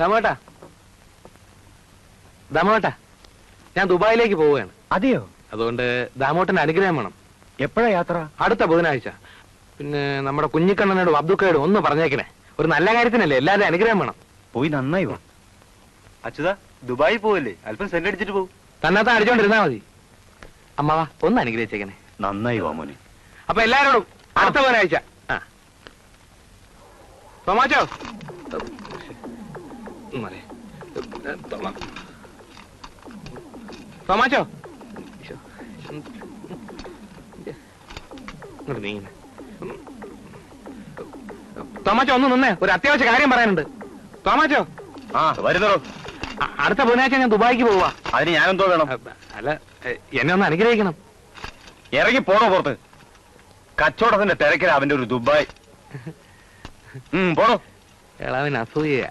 ദാമോട്ടാ, ദാമോട്ടാ, ഞാൻ ദുബായിലേക്ക് പോവുകയാണ്. അതെയോ? അതുകൊണ്ട് ദാമോട്ടന്റെ അനുഗ്രഹം വേണം. എപ്പോഴാ യാത്ര? അടുത്ത ബുധനാഴ്ച. പിന്നെ നമ്മുടെ കുഞ്ഞിക്കണ്ണനോടും അബ്ദുക്കയോടും ഒന്ന് പറഞ്ഞേക്കണേ. ഒരു നല്ല കാര്യത്തിനല്ലേ, എല്ലാവരും അനുഗ്രഹം വേണം. പോയി നന്നായി വാ. അച്യുതാ, ദുബായി പോവല്ലേ? അല്പം സെന്റ് അടിച്ചിട്ട് പോകും. തന്നത്താൻ അടിച്ചോണ്ടിരുന്നാ മതി. അമ്മാവാ, ഒന്ന് അനുഗ്രഹിച്ചേക്കണേ. നന്നായി വാ മോനെ. അപ്പൊ എല്ലാരോടും അടുത്ത ബുധനാഴ്ച. തോമാച്ചോ, തോമാച്ചോ, തോമാച്ചോ ഒന്ന് നിന്നേ, ഒരു അത്യാവശ്യ കാര്യം പറയാനുണ്ട്. തോമാച്ചോ. വരുന്നോ? അടുത്ത ബുധനാഴ്ച ഞാൻ ദുബായിക്ക് പോവാ. അതിന് ഞാനെന്തോ വേണം? അല്ല, എന്നെ ഒന്ന് അനുഗ്രഹിക്കണം. ഇറങ്ങി പോണോ പുറത്ത്? കച്ചവടത്തിന്റെ തിരക്കില അവന്റെ ഒരു ദുബായ്. പോണോ? എളാവിന് അസൂയ.